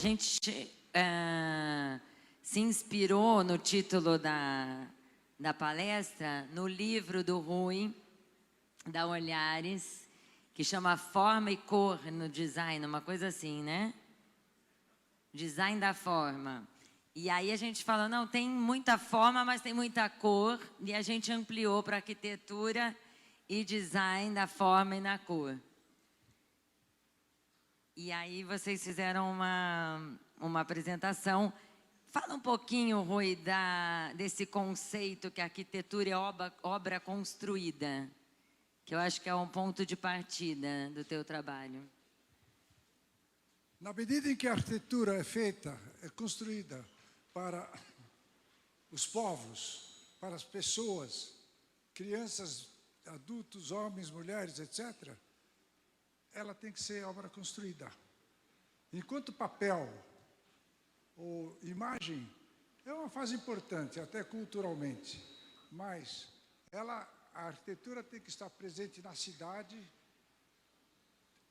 gente se inspirou no título da palestra, no livro do Rui, da Olhares, que chama Forma e Cor no Design, uma coisa assim, né? Design da forma. E aí a gente falou, não, tem muita forma, mas tem muita cor, e a gente ampliou para arquitetura e design da forma e na cor. E aí vocês fizeram uma apresentação. Fala um pouquinho, Rui, desse conceito que a arquitetura é obra construída, que eu acho que é um ponto de partida do teu trabalho. Na medida em que a arquitetura é feita, é construída para os povos, para as pessoas, crianças, adultos, homens, mulheres, etc., ela tem que ser obra construída. Enquanto papel ou imagem é uma fase importante, até culturalmente, mas a arquitetura tem que estar presente na cidade,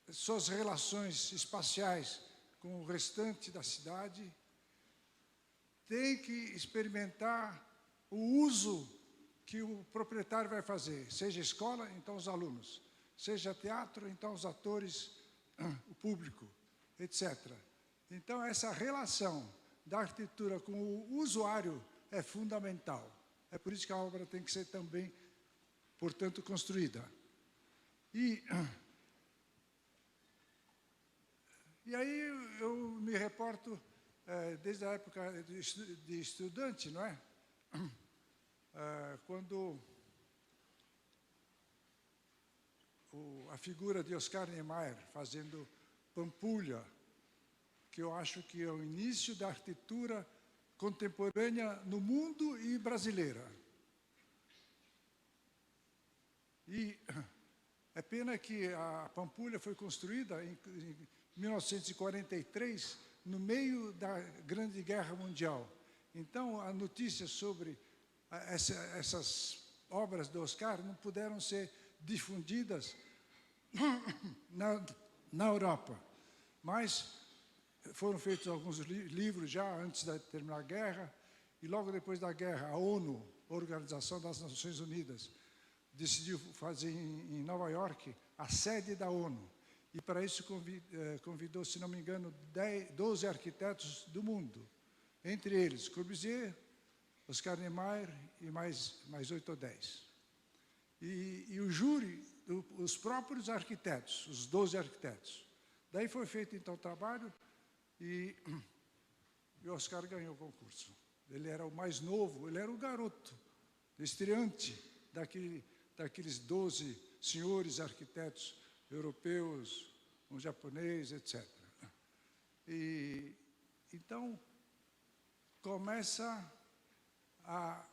suas relações espaciais com o restante da cidade, tem que experimentar o uso que o proprietário vai fazer, seja escola, então os alunos, seja teatro, então os atores, o público, etc. Então, essa relação da arquitetura com o usuário é fundamental. É por isso que a obra tem que ser também, portanto, construída. E aí eu me reporto, desde a época de estudante, não é? Quando a figura de Oscar Niemeyer fazendo Pampulha, que eu acho que é o início da arquitetura contemporânea no mundo e brasileira. E é pena que a Pampulha foi construída em 1943, no meio da Grande Guerra Mundial. Então, a notícia sobre essas obras do Oscar não puderam ser difundidas na Europa. Mas foram feitos alguns livros já antes de terminar a guerra, e logo depois da guerra, a ONU, Organização das Nações Unidas, decidiu fazer em Nova York a sede da ONU. E para isso convidou, se não me engano, 12 arquitetos do mundo. Entre eles, Corbusier, Oscar Niemeyer e mais 8 ou 10. E o júri, os próprios arquitetos, os 12 arquitetos. Daí foi feito, então, o trabalho e o Oscar ganhou o concurso. Ele era o mais novo, ele era o garoto, estreante daqueles 12 senhores arquitetos europeus, um japonês, etc. E então começa a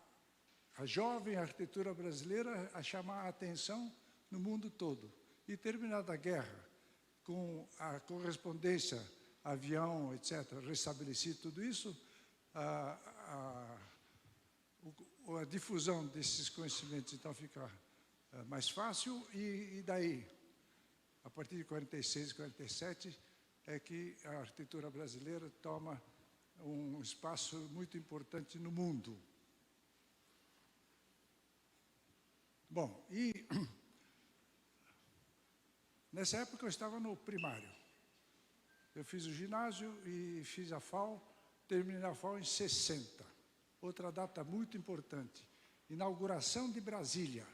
jovem arquitetura brasileira a chamar a atenção no mundo todo. E terminada a guerra, com a correspondência, avião, etc., restabelecido tudo isso, a difusão desses conhecimentos então fica mais fácil, e daí, a partir de 46, 47, é que a arquitetura brasileira toma um espaço muito importante no mundo. Bom, e nessa época eu estava no primário. Eu fiz o ginásio e fiz a FAO, terminei a FAO em 60. Outra data muito importante, inauguração de Brasília.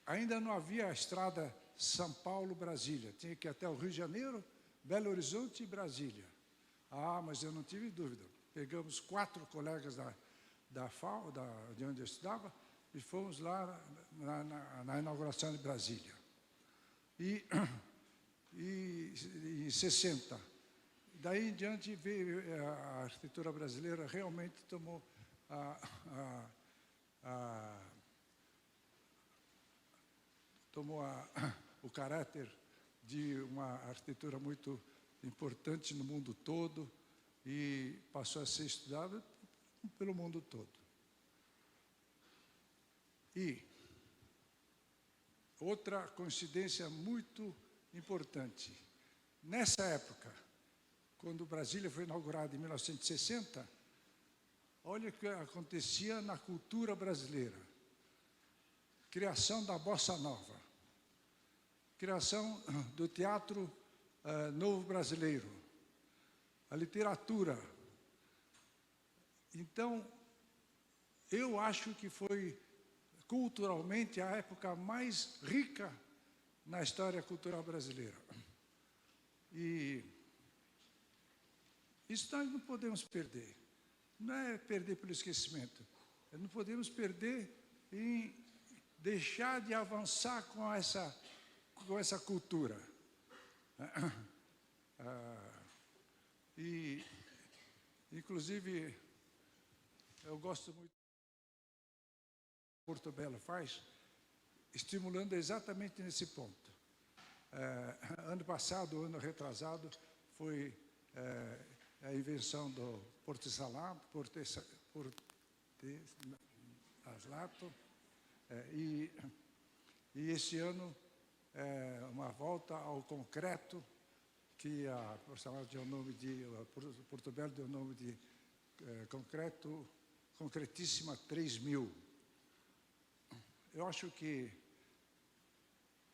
Ainda não havia a estrada São Paulo-Brasília, tinha que ir até o Rio de Janeiro, Belo Horizonte e Brasília. Ah, mas eu não tive dúvida. Pegamos 4 colegas da FAO, de onde eu estudava, e fomos lá na inauguração de Brasília. E em 60. Daí em diante veio a arquitetura brasileira, realmente tomou o caráter de uma arquitetura muito importante no mundo todo e passou a ser estudada pelo mundo todo. E outra coincidência muito importante. Nessa época, quando Brasília foi inaugurada em 1960, olha o que acontecia na cultura brasileira. Criação da Bossa Nova, criação do Teatro Novo Brasileiro, a literatura. Então, eu acho que foi culturalmente a época mais rica na história cultural brasileira. E isso nós não podemos perder. Não é perder pelo esquecimento. Não podemos perder em deixar de avançar com essa cultura. E, inclusive, eu gosto muito do que Porto Belo faz, estimulando exatamente nesse ponto. Ano passado, ano retrasado, foi a invenção do Portesalato, e esse ano uma volta ao concreto, que a Portesalato deu o nome de, Porto Belo deu o nome de Concretíssima 3000. Eu acho que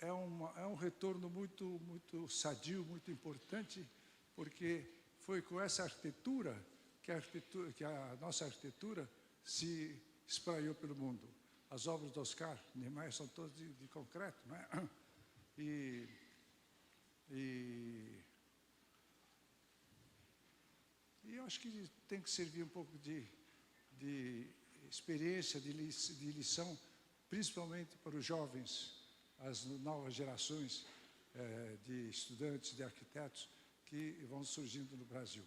é um retorno muito sadio, muito importante, porque foi com essa arquitetura que a nossa arquitetura se espraiou pelo mundo. As obras do Oscar Niemeyer são todas de concreto, não é? E eu acho que tem que servir um pouco de experiência, de lição, principalmente para os jovens, as novas gerações de estudantes, de arquitetos que vão surgindo no Brasil.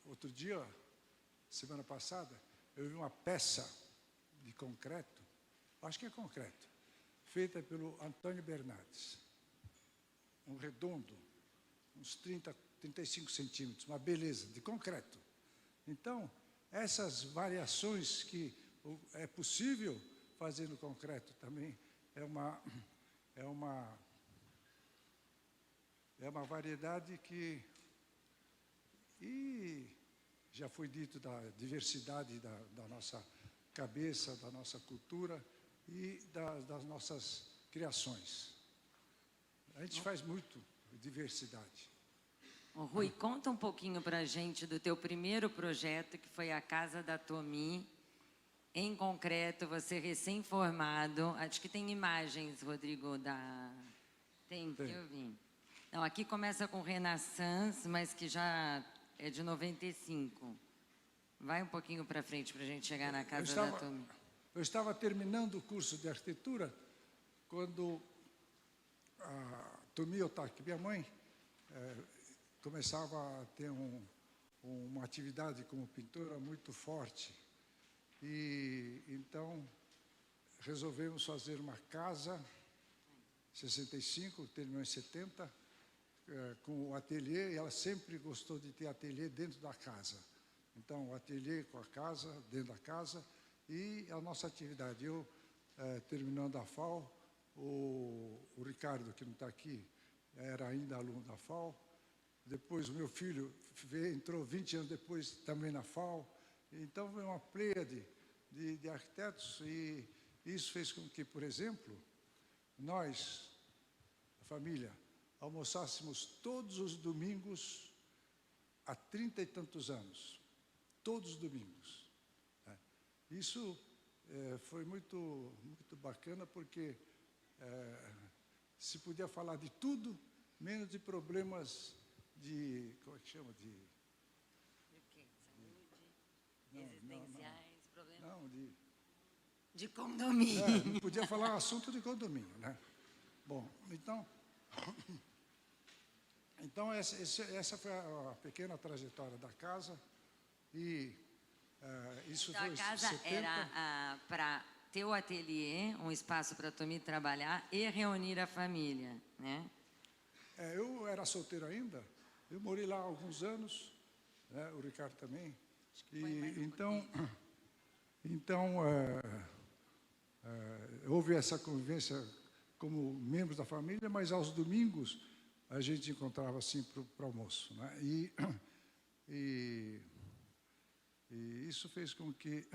Outro dia, semana passada, eu vi uma peça de concreto, acho que é concreto, feita pelo Antônio Bernardes. Um redondo, uns 35 centímetros, uma beleza, de concreto. Então, essas variações que é possível fazer no concreto também é uma variedade que... E já foi dito da diversidade da nossa cabeça, da nossa cultura e das nossas criações. A gente faz muito diversidade. Ô, Rui, conta um pouquinho para a gente do teu primeiro projeto, que foi a Casa da Tomi, em concreto, você recém-formado. Acho que tem imagens, Rodrigo, Tem, que eu vi. Não, aqui começa com Renaissance, mas que já é de 95. Vai um pouquinho para frente para a gente chegar na Casa da Tomi. Eu estava terminando o curso de arquitetura quando a Tomi Otaki, minha mãe, começava a ter uma atividade como pintora muito forte. E então resolvemos fazer uma casa, 65, terminou em 70, com o ateliê, e ela sempre gostou de ter ateliê dentro da casa. Então, o ateliê com a casa, dentro da casa, e a nossa atividade. Eu, terminando a FAO, o Ricardo, que não está aqui, era ainda aluno da FAO. Depois, o meu filho entrou 20 anos depois também na FAO. Então, foi uma pleiade de arquitetos, e isso fez com que, por exemplo, nós, a família, almoçássemos todos os domingos há 30 e tantos anos. Todos os domingos. Isso foi muito bacana, porque se podia falar de tudo, menos de problemas como é que chama? De quê? Saúde, existenciais, problemas? Não, de condomínio. Não podia falar assunto de condomínio, né? Bom, então essa foi a pequena trajetória da casa, e isso então, foi a casa 70. era para ter o ateliê, um espaço para a Tomi trabalhar e reunir a família, né? Eu era solteiro ainda, eu morei lá há alguns anos, né, o Ricardo também, e então houve essa convivência como membros da família, mas aos domingos a gente encontrava assim para o almoço, né? E isso fez com que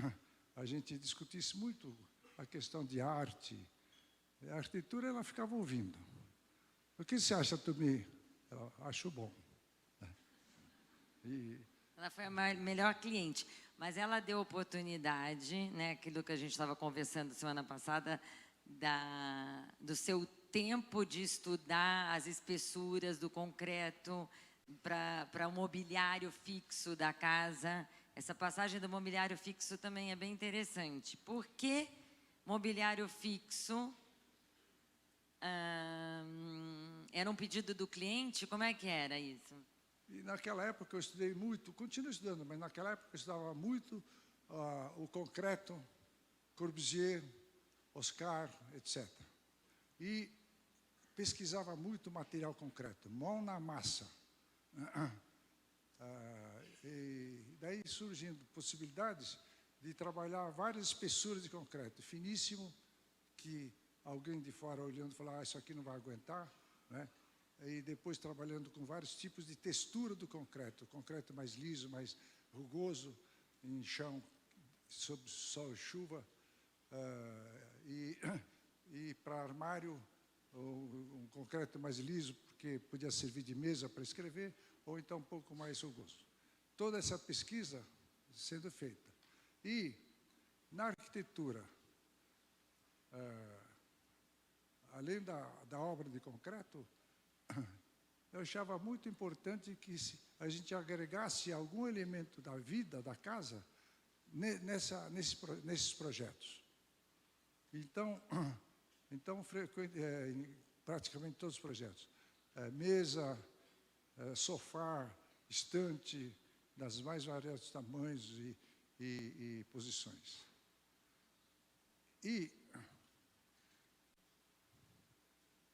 a gente discutisse muito a questão de arte. A arquitetura, ela ficava ouvindo. O que você acha, Tumi? Eu acho bom. Ela foi a melhor cliente, mas ela deu oportunidade, né, aquilo que a gente estava conversando semana passada, do seu tempo de estudar as espessuras do concreto para o mobiliário fixo da casa. Essa passagem do mobiliário fixo também é bem interessante. Por que mobiliário fixo? Era um pedido do cliente? Como é que era isso? E naquela época eu estudei muito, continuo estudando, mas naquela época eu estudava muito o concreto, Corbusier, Oscar, etc. E pesquisava muito material concreto, mão na massa. E daí surgindo possibilidades de trabalhar várias espessuras de concreto, finíssimo, que alguém de fora olhando falava, isso aqui não vai aguentar, né? E depois trabalhando com vários tipos de textura do concreto mais liso, mais rugoso, em chão, sob sol e chuva, e para armário, um concreto mais liso, porque podia servir de mesa para escrever, ou então um pouco mais rugoso. Toda essa pesquisa sendo feita. E, na arquitetura, além da obra de concreto, eu achava muito importante que a gente agregasse algum elemento da vida da casa nesses projetos. Então praticamente todos os projetos. Mesa, sofá, estante, das mais variados tamanhos e posições. E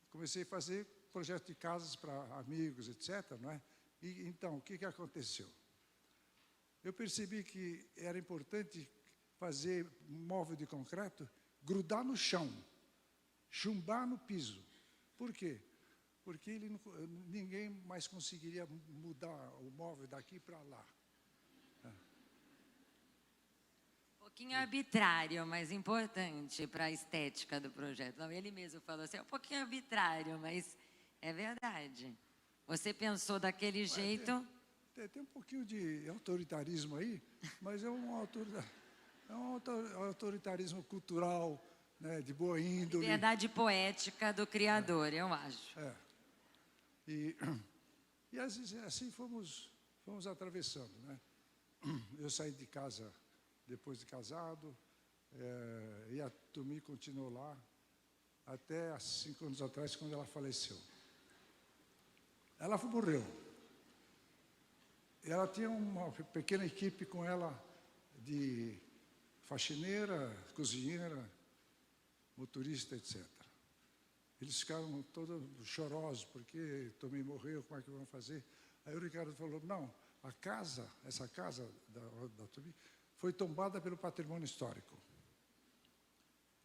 comecei a fazer projeto de casas para amigos, etc. Não é? E, então, o que aconteceu? Eu percebi que era importante fazer móvel de concreto grudar no chão, chumbar no piso. Por quê? Porque ninguém mais conseguiria mudar o móvel daqui para lá. Um pouquinho arbitrário, mas importante para a estética do projeto. Não, ele mesmo falou assim, é um pouquinho arbitrário, mas é verdade. Você pensou daquele jeito... Tem um pouquinho de autoritarismo aí, mas é um autoritarismo cultural, né, de boa índole. Liberdade poética do criador, eu acho. E assim fomos atravessando, né? Eu saí de casa depois de casado, e a Tumi continuou lá, até há 5 anos atrás, quando ela faleceu. Ela morreu. Ela tinha uma pequena equipe com ela de faxineira, cozinheira, motorista, etc. Eles ficaram todos chorosos, porque Tumi morreu, como é que vamos fazer? Aí o Ricardo falou, não, essa casa da Tumi, foi tombada pelo patrimônio histórico.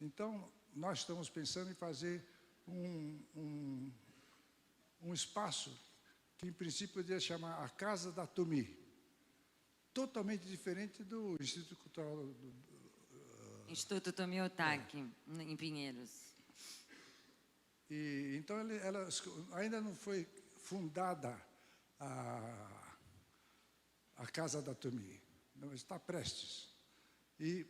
Então, nós estamos pensando em fazer um espaço que, em princípio, poderia chamar a Casa da Tumi, totalmente diferente do Instituto Cultural Instituto Tomi Otaki, em Pinheiros. E, então, ainda não foi fundada a Casa da Tumi, não, está prestes. E,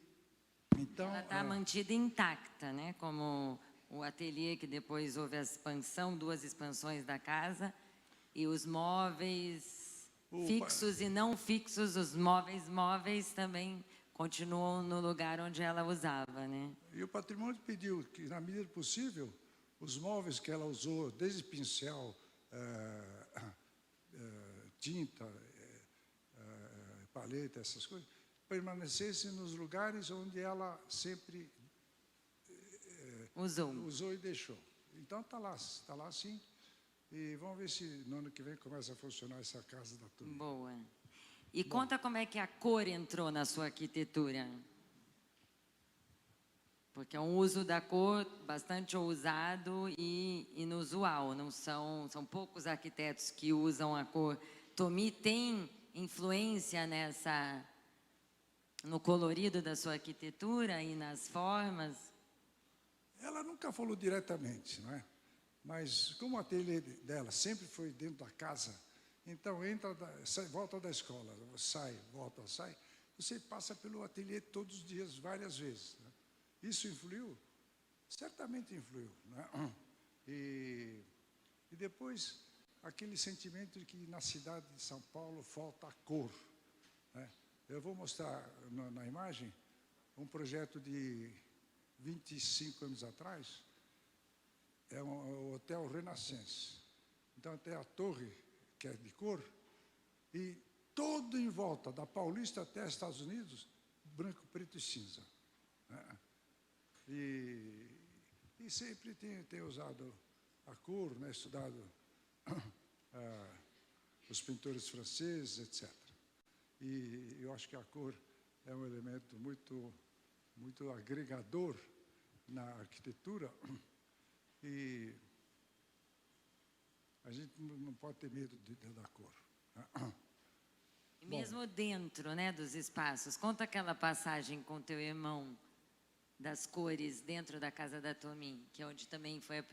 então, ela está mantida intacta, né? Como o ateliê que depois houve a expansão, 2 expansões da casa, e os móveis fixos e não fixos, os móveis também continuam no lugar onde ela usava, né? E o patrimônio pediu que, na medida do possível, os móveis que ela usou, desde pincel, tinta, paleta, essas coisas, permanecessem nos lugares onde ela sempre usou e deixou. Então está lá sim. E vamos ver se no ano que vem começa a funcionar essa casa da Tumi. Boa. E conta como é que a cor entrou na sua arquitetura. Porque é um uso da cor bastante ousado e inusual. Não são poucos arquitetos que usam a cor. Tomi tem influência no colorido da sua arquitetura e nas formas? Ela nunca falou diretamente, não é? Mas como o ateliê dela sempre foi dentro da casa, então entra, sai, volta da escola, sai, volta, sai, você passa pelo ateliê todos os dias, várias vezes. Né? Isso influiu? Certamente influiu. Né? E depois, aquele sentimento de que na cidade de São Paulo falta a cor. Né? Eu vou mostrar na imagem um projeto de 25 anos atrás, é um Hotel Renaissance. Então tem a torre, que é de cor, e todo em volta, da Paulista até Estados Unidos, branco, preto e cinza. Né? E sempre tem usado a cor, né? Estudado os pintores franceses, etc. E eu acho que a cor é um elemento muito agregador na arquitetura. E a gente não pode ter medo da cor. E mesmo dentro, né, dos espaços, conta aquela passagem com teu irmão das cores dentro da casa da Tomi, que é onde também foi a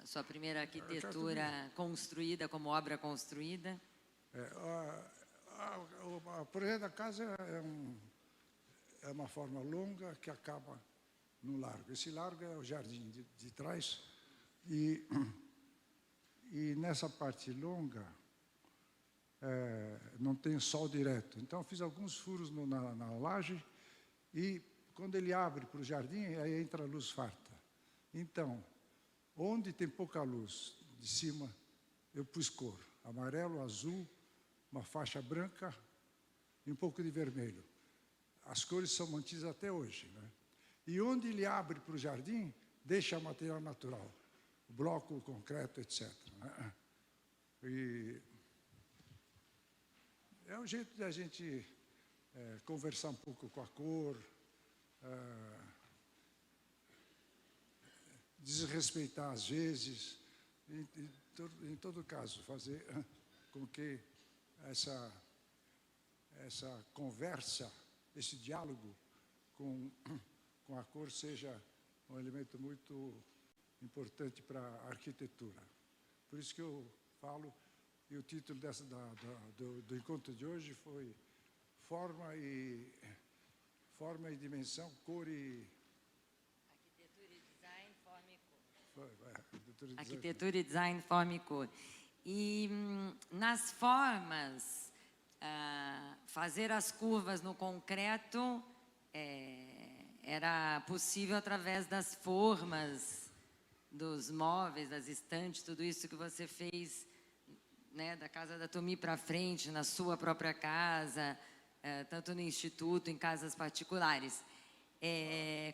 sua primeira arquitetura construída, como obra construída. O projeto da casa é uma forma longa que acaba no largo. Esse largo é o jardim de trás e nessa parte longa não tem sol direto. Então, eu fiz alguns furos na laje e, quando ele abre para o jardim, aí entra a luz farta. Então, onde tem pouca luz de cima, eu pus cor. Amarelo, azul, uma faixa branca e um pouco de vermelho. As cores são mantidas até hoje. Né? E onde ele abre para o jardim, deixa material natural. O bloco, o concreto, etc. Né? E é um jeito de a gente conversar um pouco com a cor, desrespeitar às vezes, em todo caso, fazer com que essa conversa, esse diálogo com a cor seja um elemento muito importante para a arquitetura. Por isso que eu falo, e o título do encontro de hoje foi Forma e Dimensão, Cor e... Arquitetura e Design, Forma e Cor. Arquitetura e Design, Forma e Cor. E nas formas, fazer as curvas no concreto era possível através das formas, dos móveis, das estantes, tudo isso que você fez, né, da casa da Tomi para frente, na sua própria casa, tanto no instituto, em casas particulares.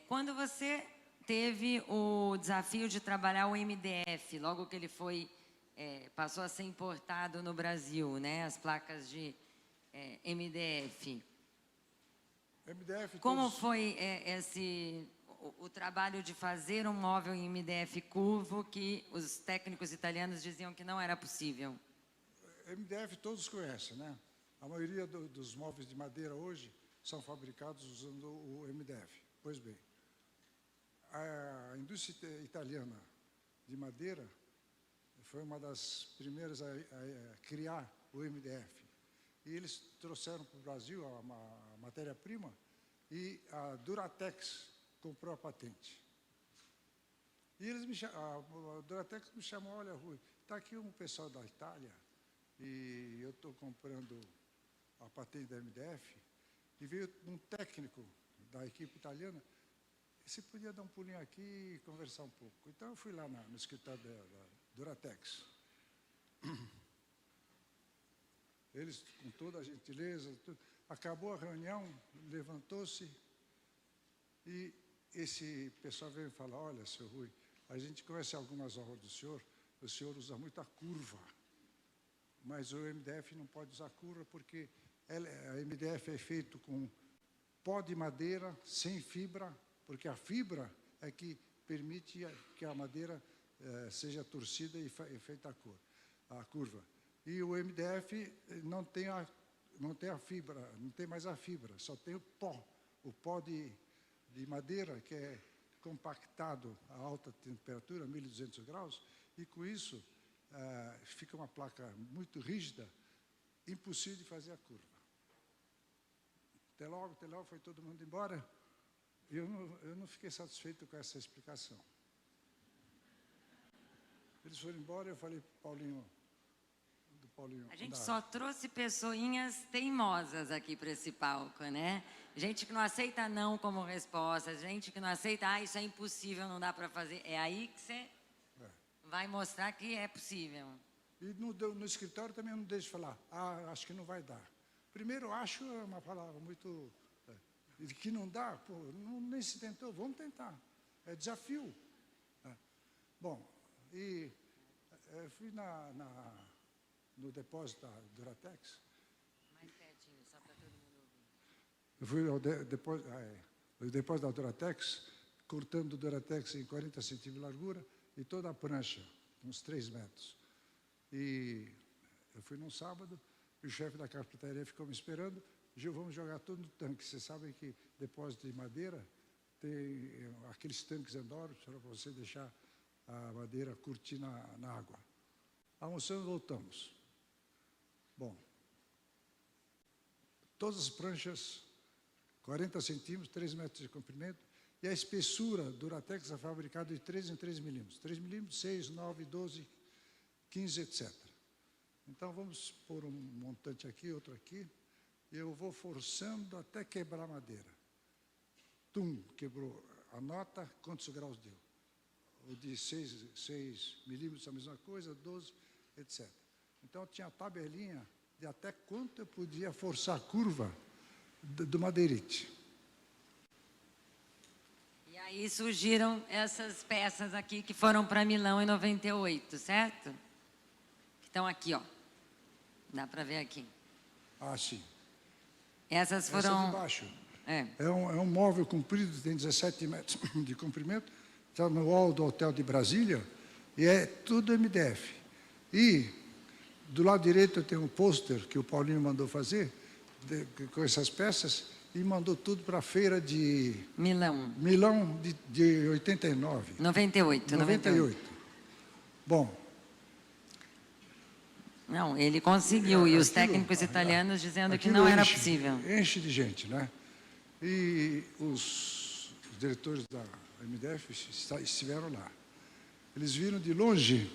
Quando você teve o desafio de trabalhar o MDF, logo que ele passou a ser importado no Brasil, né, as placas de MDF. Como foi o trabalho de fazer um móvel em MDF curvo que os técnicos italianos diziam que não era possível? MDF todos conhecem, né? A maioria dos móveis de madeira hoje são fabricados usando o MDF. Pois bem, a indústria italiana de madeira foi uma das primeiras a criar o MDF. E eles trouxeram para o Brasil a matéria-prima e a Duratex comprou a patente. E a Duratex me chamou, olha, Rui, está aqui um pessoal da Itália e eu estou comprando a patente da MDF e veio um técnico da equipe italiana, você podia dar um pulinho aqui e conversar um pouco. Então eu fui lá no escritório da Duratex. Eles, com toda a gentileza, acabou a reunião, levantou-se e esse pessoal veio falar, olha, senhor Rui, a gente conhece algumas obras do senhor, o senhor usa muita curva, mas o MDF não pode usar curva porque a MDF é feito com pó de madeira sem fibra, porque a fibra é que permite que a madeira seja torcida e feita a curva. E o MDF não tem a fibra, não tem mais a fibra, só tem o pó de madeira que é compactado a alta temperatura, 1200 graus, e com isso fica uma placa muito rígida, impossível de fazer a curva. Até logo, foi todo mundo embora. E eu não fiquei satisfeito com essa explicação. Eles foram embora e eu falei para o Paulinho... A gente só trouxe pessoinhas teimosas aqui para esse palco, né? Gente que não aceita não como resposta, gente que não aceita, isso é impossível, não dá para fazer. É aí que você vai mostrar que é possível. E no escritório também eu não deixo falar, acho que não vai dar. Primeiro, acho é uma palavra muito... que não dá, pô, nem se tentou, vamos tentar. É desafio. Bom, e eu fui no depósito da Duratex. Mais pertinho, só para todo mundo ouvir. Eu fui ao depósito da Duratex, cortando o Duratex em 40 centímetros de largura e toda a prancha, uns 3 metros. E eu fui num sábado, e o chefe da carpintaria ficou me esperando. Vamos jogar tudo no tanque. Vocês sabem que depósito de madeira tem aqueles tanques enormes para você deixar a madeira curtir na água. Almoçamos, voltamos. Bom, todas as pranchas, 40 centímetros, 3 metros de comprimento, e a espessura do Duratex é fabricada de 3 em 3 milímetros. 3 milímetros, 6, 9, 12, 15, etc. Então, vamos pôr um montante aqui, outro aqui, e eu vou forçando até quebrar a madeira. Quebrou a nota, quantos graus deu? O de 6 milímetros, a mesma coisa, 12, etc. Então, tinha a tabelinha de até quanto eu podia forçar a curva do madeirite. E aí surgiram essas peças aqui que foram para Milão em 98, certo? Que estão aqui, ó. Dá para ver aqui. Sim. Essas foram... Essa de baixo. É um móvel comprido, tem 17 metros de comprimento, está no hall do hotel de Brasília, e é tudo MDF. E do lado direito tem um pôster que o Paulinho mandou fazer, com essas peças, e mandou tudo para a feira de... Milão. Milão de 89. 98. Bom. Não, ele conseguiu, e os técnicos italianos dizendo que não era possível. Enche de gente, né? E os diretores da MDF estiveram lá. Eles viram de longe,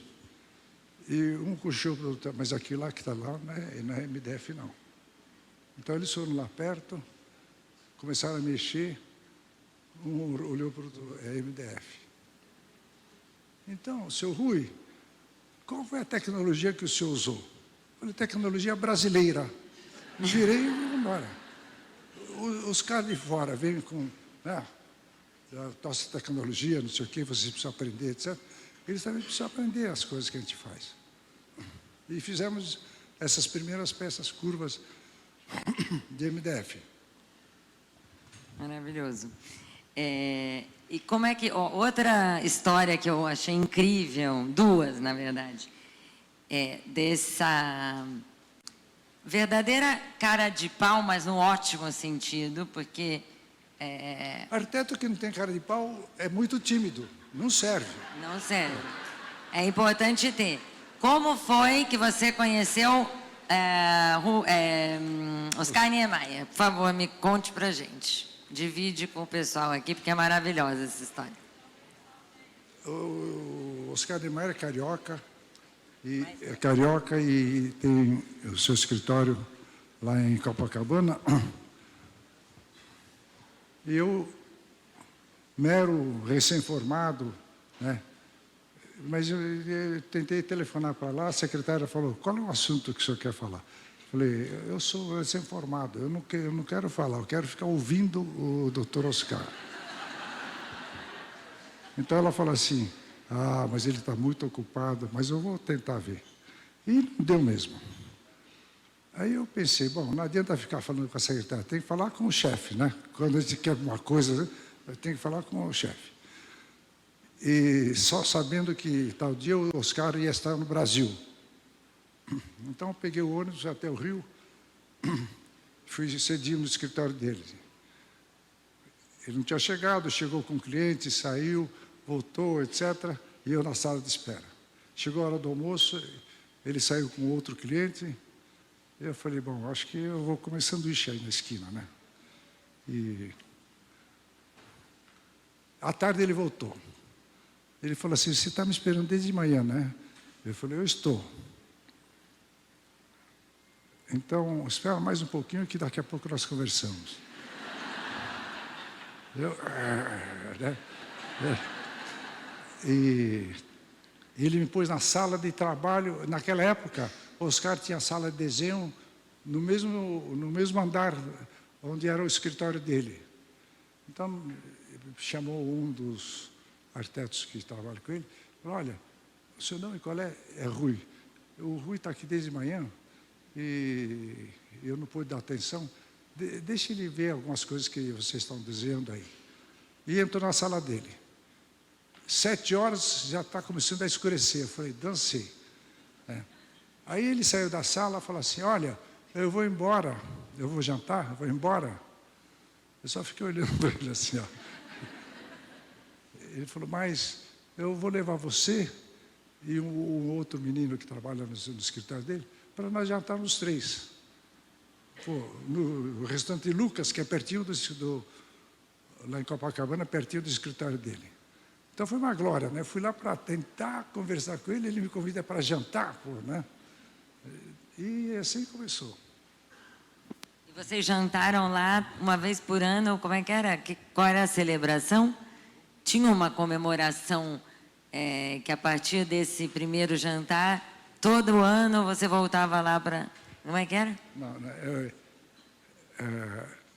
e um puxou para o outro, mas aquilo lá que está lá não é MDF, não. Então, eles foram lá perto, começaram a mexer, um olhou para o outro, é MDF. Então, seu Rui, qual foi a tecnologia que o senhor usou? Eu falei, tecnologia brasileira. Virei e fui embora. Os caras de fora vêm com a nossa tecnologia, não sei o quê, vocês precisam aprender, etc. Eles também precisam aprender as coisas que a gente faz. E fizemos essas primeiras peças curvas de MDF. Maravilhoso. E como é que... outra história que eu achei incrível, duas, na verdade, dessa verdadeira cara de pau, mas no ótimo sentido, porque... Arquiteto que não tem cara de pau é muito tímido, não serve. Não serve. É importante ter. Como foi que você conheceu Oscar Niemeyer? Por favor, me conte pra gente. Divide com o pessoal aqui, porque é maravilhosa essa história. O Oscar Niemeyer é carioca, e tem o seu escritório lá em Copacabana. E eu, mero recém-formado, né? Mas eu tentei telefonar para lá, a secretária falou, qual é o assunto que o senhor quer falar? Falei, eu sou recém-formado, eu não quero falar, eu quero ficar ouvindo o doutor Oscar. Então ela falou assim, mas ele está muito ocupado, mas eu vou tentar ver. E não deu mesmo. Aí eu pensei, bom, não adianta ficar falando com a secretária, tem que falar com o chefe, né? Quando a gente quer alguma coisa, tem que falar com o chefe. E só sabendo que tal dia o Oscar ia estar no Brasil. Então eu peguei o ônibus até o Rio, fui cedinho no escritório dele. Ele não tinha chegado, chegou com o cliente, saiu, voltou, etc. E eu na sala de espera. Chegou a hora do almoço, ele saiu com outro cliente. Eu falei, bom, acho que eu vou comer sanduíche aí na esquina, né? E à tarde ele voltou. Ele falou assim, você está me esperando desde de manhã, né? Eu falei, eu estou. Então, espera mais um pouquinho que daqui a pouco nós conversamos. Né? E ele me pôs na sala de trabalho. Naquela época, o Oscar tinha sala de desenho no mesmo andar onde era o escritório dele. Então, chamou um dos arquitetos que trabalha com ele, falou, olha, o seu nome qual é? É Rui. O Rui está aqui desde manhã e eu não pude dar atenção. Deixe ele ver algumas coisas que vocês estão dizendo aí. E entrou na sala dele. 7 horas já está começando a escurecer. Eu falei, dancei. Aí ele saiu da sala e falou assim, olha, eu vou embora, eu vou jantar, eu vou embora. Eu só fiquei olhando para ele assim, ó. Ele falou, mas eu vou levar você e um outro menino que trabalha no escritório dele, para nós jantarmos os 3. Pô, no restaurante Lucas, que é pertinho lá em Copacabana, pertinho do escritório dele. Então foi uma glória, né? Fui lá para tentar conversar com ele, ele me convida para jantar, pô, né? E assim começou. E vocês jantaram lá uma vez por ano, como é que era? Qual era a celebração? Tinha uma comemoração que a partir desse primeiro jantar, todo ano você voltava lá para... Como é que era? Não,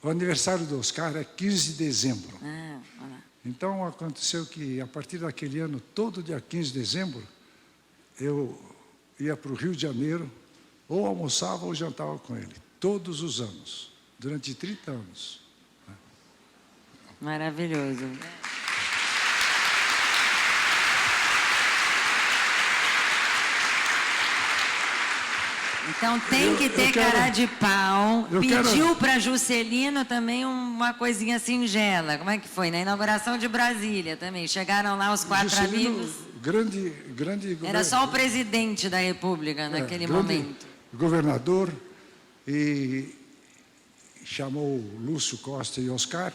o aniversário do Oscar é 15 de dezembro. Olha. Então aconteceu que a partir daquele ano, todo dia 15 de dezembro, eu ia para o Rio de Janeiro, ou almoçava ou jantava com ele, todos os anos, durante 30 anos. Maravilhoso. Então tem que ter cara de pau. Pediu para Juscelino também uma coisinha singela. Como é que foi? Na inauguração de Brasília também. Chegaram lá os 4 Juscelino, amigos. grande Era só o presidente da República naquele momento. Governador, e chamou Lúcio Costa e Oscar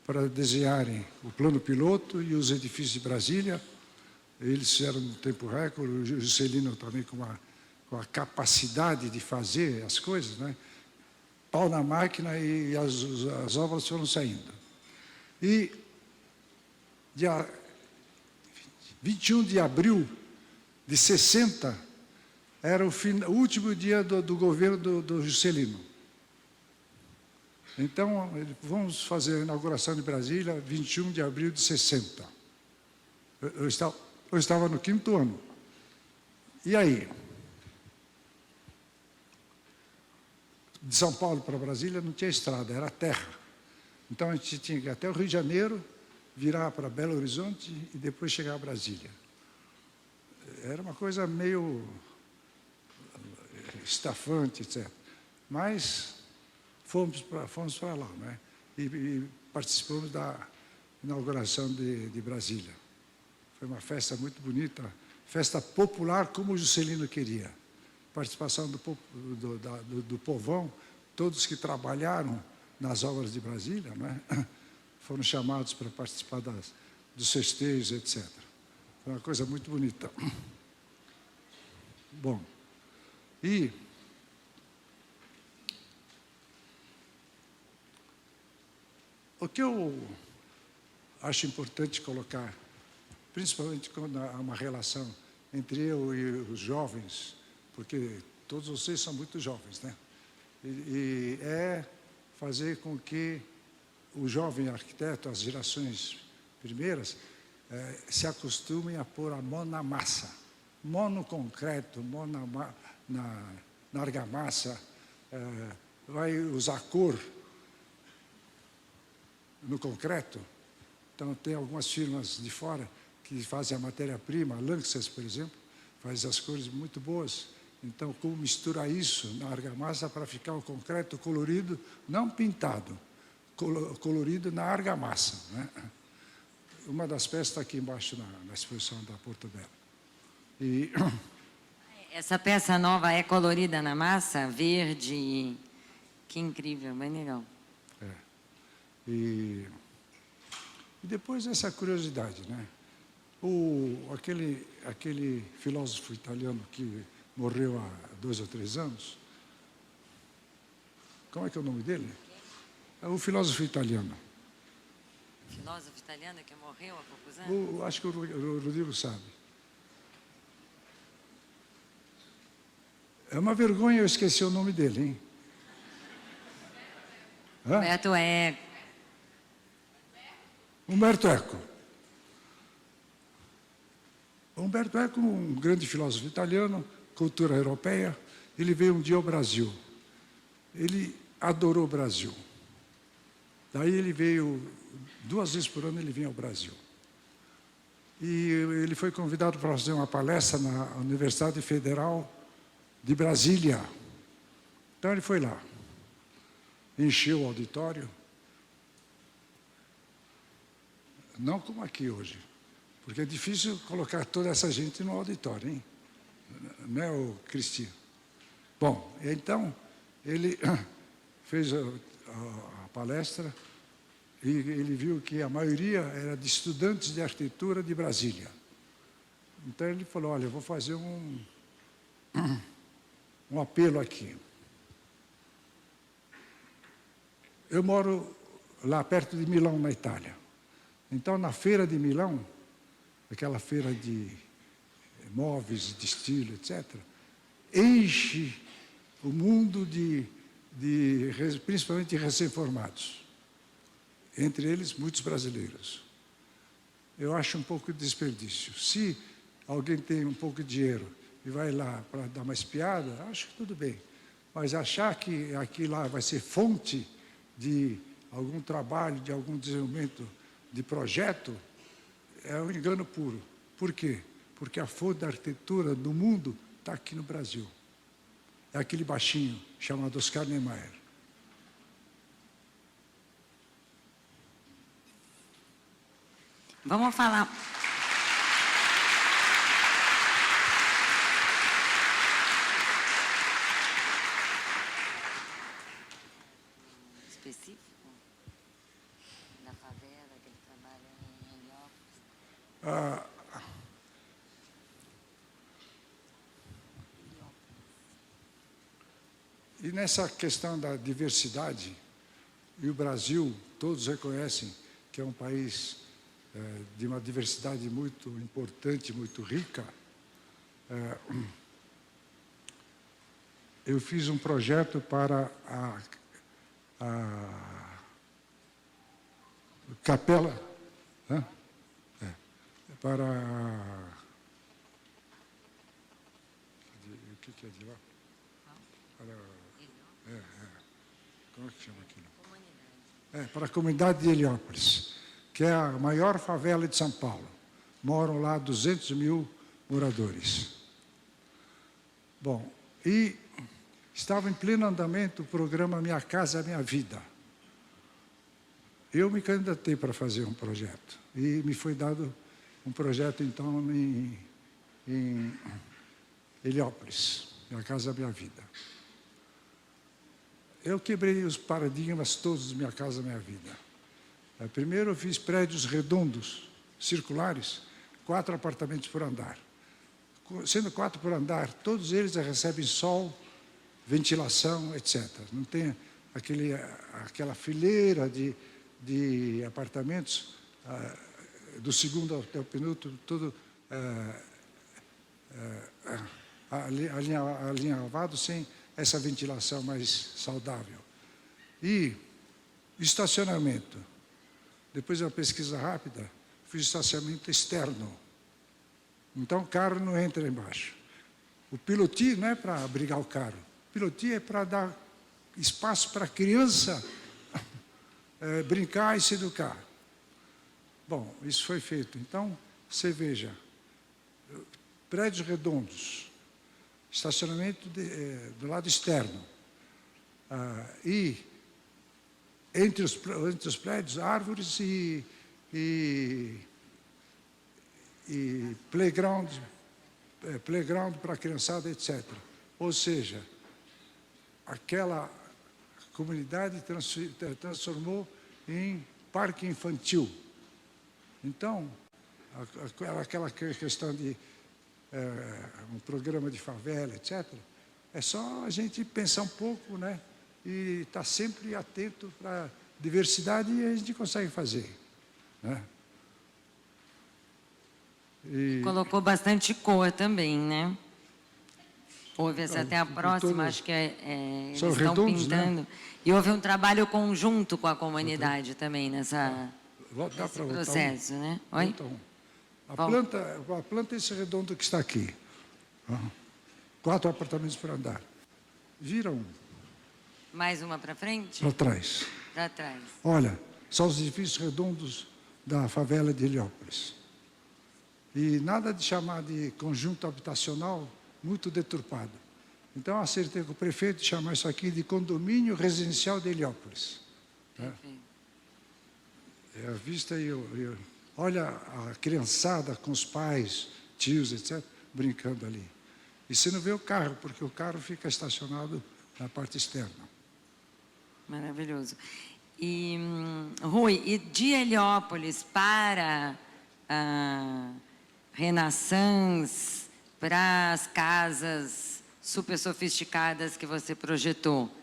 para desenharem o plano piloto e os edifícios de Brasília. Eles fizeram no tempo recorde, o Juscelino também com a capacidade de fazer as coisas, né? Pau na máquina e as obras foram saindo. E dia 21 de abril de 60 era o último dia do governo do Juscelino. Então, vamos fazer a inauguração de Brasília, 21 de abril de 60. Eu estava no 5º ano. E aí? De São Paulo para Brasília não tinha estrada, era terra. Então a gente tinha que ir até o Rio de Janeiro, virar para Belo Horizonte e depois chegar a Brasília. Era uma coisa meio estafante, etc. Mas fomos para lá, né? E participamos da inauguração de Brasília. Foi uma festa muito bonita, festa popular como o Juscelino queria. Participação do povão, todos que trabalharam nas obras de Brasília, né, foram chamados para participar dos festejos, etc. Foi uma coisa muito bonita. Bom, e o que eu acho importante colocar, principalmente quando há uma relação entre eu e os jovens, porque todos vocês são muito jovens, né? E é fazer com que o jovem arquiteto, as gerações primeiras, se acostumem a pôr a mão na massa. Mão no concreto, mão na argamassa, vai usar cor no concreto. Então, tem algumas firmas de fora que fazem a matéria-prima, a Lanxess, por exemplo, faz as cores muito boas. Então, como misturar isso na argamassa para ficar o concreto colorido, não pintado, colorido na argamassa, né? Uma das peças está aqui embaixo na exposição da Porto Belo. E Essa peça nova é colorida na massa, verde. Que incrível, bem legal. E depois essa curiosidade, né? Aquele filósofo italiano que morreu há 2 ou 3 anos, como é que é o nome dele? É o filósofo italiano. Filósofo italiano que morreu há poucos anos? Acho que o Rodrigo sabe. É uma vergonha eu esquecer o nome dele, hein? Humberto Eco. Umberto Eco. Umberto Eco, um grande filósofo italiano, cultura europeia, ele veio um dia ao Brasil. Ele adorou o Brasil. Daí ele veio, 2 vezes por ano ele vinha ao Brasil. E ele foi convidado para fazer uma palestra na Universidade Federal de Brasília. Então ele foi lá, encheu o auditório, não como aqui hoje, porque é difícil colocar toda essa gente no auditório, hein? Não é, o Cristiano? Bom, então ele fez a palestra e ele viu que a maioria era de estudantes de arquitetura de Brasília. Então ele falou, olha, eu vou fazer um apelo aqui. Eu moro lá perto de Milão, na Itália. Então, na feira de Milão, aquela feira de móveis, de estilo, etc., enche o mundo principalmente de recém-formados. Entre eles, muitos brasileiros. Eu acho um pouco de desperdício. Se alguém tem um pouco de dinheiro e vai lá para dar uma espiada, acho que tudo bem. Mas achar que aqui lá vai ser fonte de algum trabalho, de algum desenvolvimento de projeto, é um engano puro. Por quê? Porque a fonte da arquitetura do mundo está aqui no Brasil. É aquele baixinho chamado Oscar Niemeyer. Vamos falar. Específico da favela que ele trabalha em Heliópolis. E nessa questão da diversidade, e o Brasil, todos reconhecem que é um país de uma diversidade muito importante, muito rica, eu fiz um projeto para a capela, né? Para o que é de lá? Como é que chama aquilo? Para a comunidade de Heliópolis, que é a maior favela de São Paulo. Moram lá 200 mil moradores. Bom, e estava em pleno andamento o programa Minha Casa Minha Vida. Eu me candidatei para fazer um projeto. E me foi dado um projeto, então, em Heliópolis, Minha Casa Minha Vida. Eu quebrei os paradigmas todos de Minha Casa Minha Vida. Primeiro eu fiz prédios redondos, circulares, 4 apartamentos por andar. Sendo 4 por andar, todos eles recebem sol, ventilação, etc. Não tem aquela fileira de apartamentos, do segundo até o penúltimo, tudo alinhavado, sem essa ventilação mais saudável. E estacionamento. Depois de uma pesquisa rápida, fiz estacionamento externo. Então, o carro não entra embaixo. O pilotis não é para abrigar o carro. O pilotis é para dar espaço para a criança brincar e se educar. Bom, isso foi feito. Então, você veja, prédios redondos, estacionamento do lado externo, e entre os prédios, árvores e playground para a criançada, etc. Ou seja, aquela comunidade transformou em parque infantil. Então, aquela questão de um programa de favela, etc., é só a gente pensar um pouco, né? E estar sempre atento para a diversidade e a gente consegue fazer, né? Colocou bastante cor também, né? Houve essa até a próxima, acho que eles estão redondos, pintando. Né? E houve um trabalho conjunto com a comunidade também nesse processo, né? Oi? Então, a planta é esse redondo que está aqui. 4 apartamentos por andar. Vira um. Mais uma para frente? Para trás. Para trás. Olha, são os edifícios redondos da favela de Heliópolis. E nada de chamar de conjunto habitacional muito deturpado. Então, acertei com o prefeito de chamar isso aqui de condomínio residencial de Heliópolis. Perfeito. A vista e olha a criançada com os pais, tios, etc., brincando ali. E você não vê o carro, porque o carro fica estacionado na parte externa. Maravilhoso. E, Rui, e de Heliópolis para Renaissance, para as casas super sofisticadas que você projetou,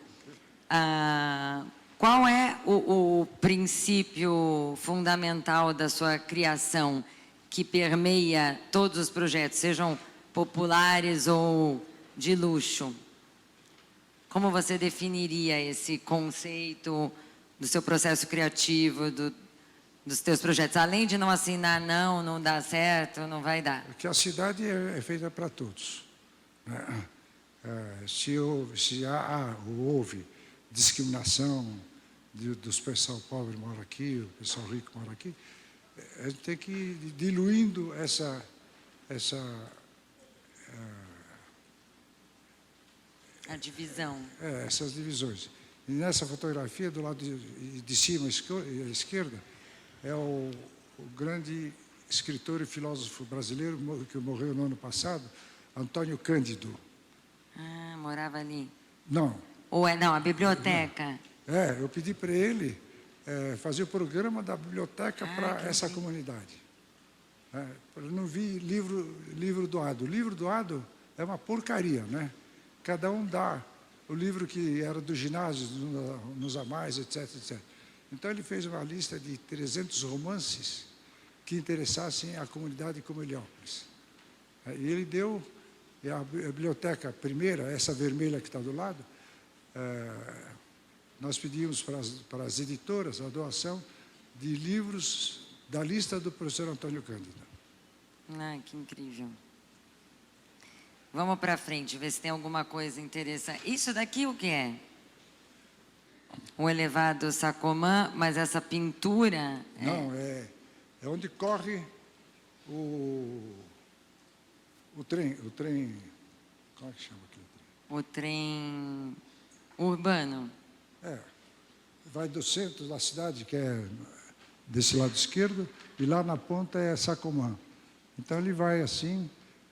qual é o princípio fundamental da sua criação que permeia todos os projetos, sejam populares ou de luxo? Como você definiria esse conceito do seu processo criativo, dos teus projetos? Além de não assinar, não dá certo, não vai dar. Porque a cidade é feita para todos. Se houve discriminação dos pessoal pobre mora aqui, o pessoal rico mora aqui, a gente tem que ir diluindo a divisão. Essas divisões. E nessa fotografia, do lado de cima à esquerda, é o grande escritor e filósofo brasileiro que morreu no ano passado, Antônio Cândido. Morava ali. Não. Não, a biblioteca. Eu pedi para ele fazer o programa da biblioteca para essa comunidade. Eu não vi livro doado. O livro doado é uma porcaria, né? Cada um dá o livro que era do ginásio, nos amais, etc, etc. Então ele fez uma lista de 300 romances que interessassem a comunidade como Heliópolis. E ele deu a biblioteca primeira, essa vermelha que está do lado, nós pedimos para as editoras a doação de livros da lista do professor Antônio Cândido. Que incrível. Vamos para frente, ver se tem alguma coisa interessante. Isso daqui o que é? O elevado Sacomã, mas essa pintura... Não, é onde corre o trem, como é que chama aquele trem? O trem urbano. Vai do centro da cidade, que é desse lado esquerdo, e lá na ponta é Sacomã. Então ele vai assim,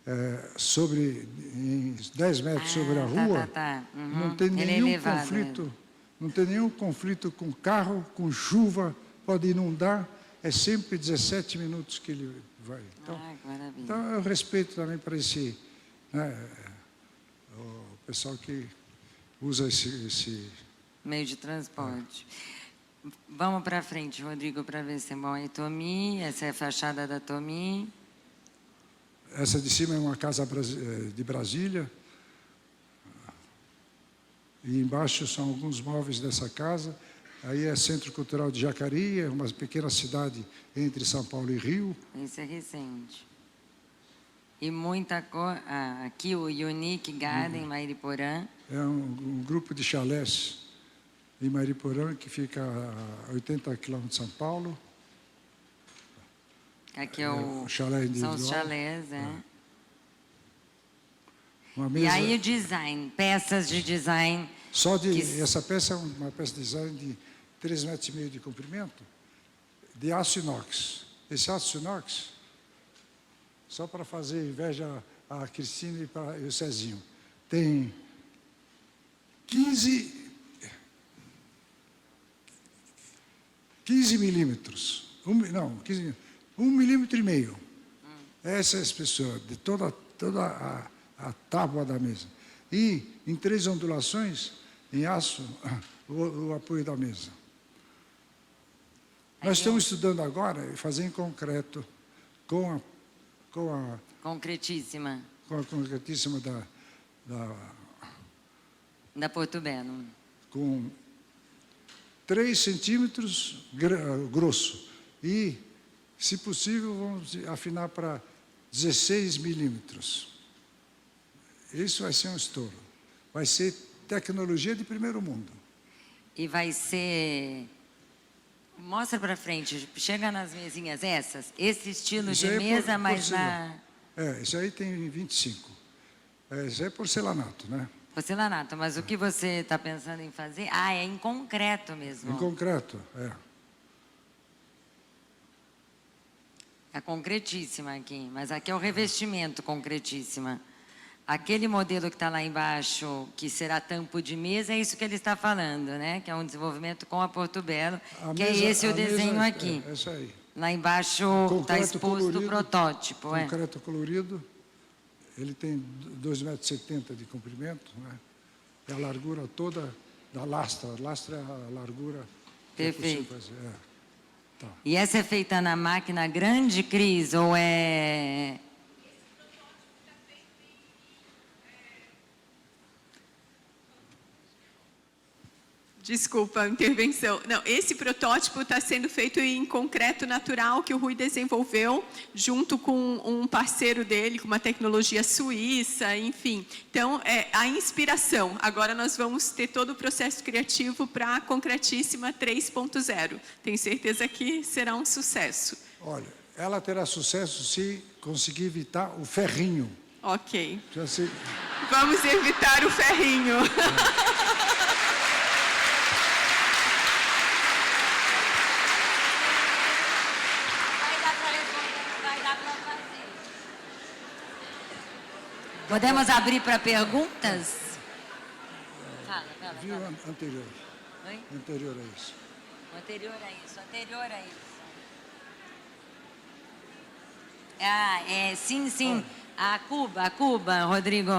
em 10 metros sobre a rua, Uhum. Não tem nenhum conflito, não tem nenhum conflito com carro, com chuva, pode inundar, é sempre 17 minutos que ele vai. Então, que maravilha. Então eu respeito também para esse, o pessoal que usa esse meio de transporte. Vamos para frente, Rodrigo, para ver se é bom. Aí, Tomi, essa é a fachada da Tomi. Essa de cima é uma casa de Brasília. E embaixo são alguns móveis dessa casa. Aí é Centro Cultural de Jacareí, é uma pequena cidade entre São Paulo e Rio. Esse é recente. E muita cor. Aqui o Unique Garden, Mairiporã. É um grupo de chalés em Mariporã, que fica a 80 quilômetros de São Paulo. Aqui é o... Chalé individual. São os chalés, Uma E mesa, aí o design, peças de design. só de, que- essa peça é uma peça de design de 3,5 metros de comprimento, de aço inox. Esse aço inox, só para fazer inveja a Cristina e o Cezinho, tem 15 milímetros. 1,5 milímetro. Essa é a espessura de toda a tábua da mesa. E em 3 ondulações, em aço, o apoio da mesa. Nós estamos estudando agora fazer em concreto, com a Concretíssima, concretíssima da Porto Belo. com 3 centímetros grosso. E, se possível, vamos afinar para 16 milímetros. Isso vai ser um estouro. Vai ser tecnologia de primeiro mundo. E vai ser... Mostra para frente, chega nas mesinhas essas, esse estilo Isso de aí é mesa, mas na isso aí tem 25. Isso aí é porcelanato, né? porcelanato. Mas o que você está pensando em fazer? Ah, é em concreto mesmo. Em concreto, É concretíssima aqui, mas aqui é o revestimento concretíssima. Aquele modelo que está lá embaixo, que será tampo de mesa, é isso que ele está falando, né? Que é um desenvolvimento com a Porto Belo, que é esse o desenho aqui. É isso aí. Lá embaixo está exposto colorido, o protótipo. Concreto colorido, ele tem 2,70 metros de comprimento, né? E a largura toda da lastra. A lastra é a largura que é possível Perfeito. fazer. Tá. E essa é feita na máquina grande, Cris, ou é... Desculpa a intervenção. Não, esse protótipo está sendo feito em concreto natural que o Rui desenvolveu junto com um parceiro dele, com uma tecnologia suíça, enfim. Então, é a inspiração. Agora nós vamos ter todo o processo criativo para a Concretíssima 3.0. Tenho certeza que será um sucesso. Olha, ela terá sucesso se conseguir evitar o ferrinho. Ok. Já sei. Vamos evitar o ferrinho. Podemos abrir para perguntas? Fala. Viu anterior? Oi? Anterior a isso. Anterior a isso. Ah, sim. A Cuba, Rodrigo.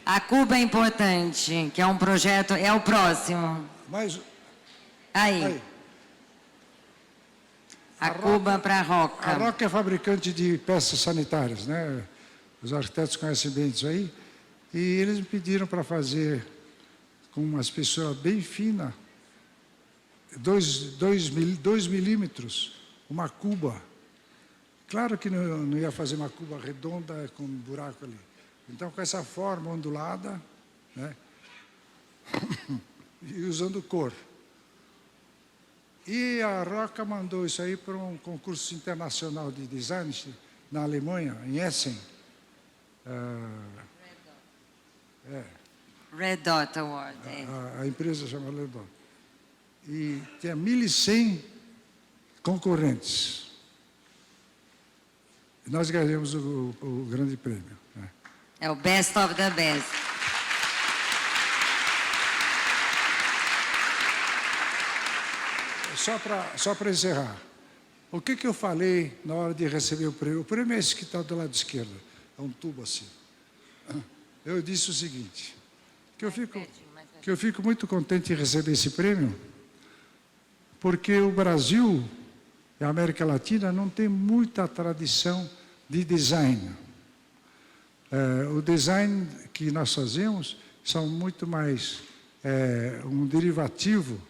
A Cuba é importante, que é um projeto, é o próximo. Mas, Aí. A Cuba para a Roca. A Roca é fabricante de peças sanitárias, né? Os arquitetos conhecem bem isso aí. E eles me pediram para fazer com uma espessura bem fina, 2 milímetros, uma cuba. Claro que não ia fazer uma cuba redonda com um buraco ali. Então, com essa forma ondulada, né? E usando cor. E a Roca mandou isso aí para um concurso internacional de design na Alemanha, em Essen. Red Dot Award. A empresa chama Red Dot. E tinha 1.100 concorrentes. E nós ganhamos o grande prêmio, né? É o best of the best. Só para encerrar, o que eu falei na hora de receber o prêmio? O prêmio é esse que está do lado esquerdo, é um tubo assim. Eu disse o seguinte, que eu fico muito contente em receber esse prêmio, porque o Brasil e a América Latina não tem muita tradição de design. O design que nós fazemos são muito mais um derivativo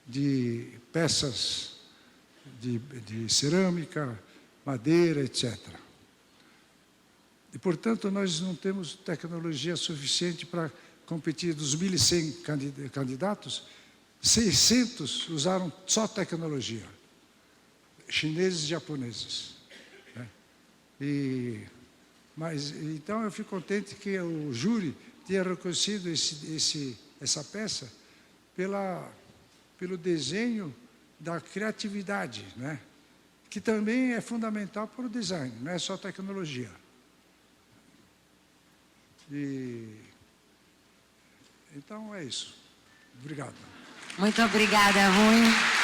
de peças de cerâmica, madeira, etc. E, portanto, nós não temos tecnologia suficiente para competir dos 1.100 candidatos, 600 usaram só tecnologia, chineses e japoneses. Né? Então eu fico contente que o júri tenha reconhecido essa peça pelo desenho da criatividade, né? Que também é fundamental para o design, não é só tecnologia. Então é isso. Obrigado. Muito obrigada, Rui.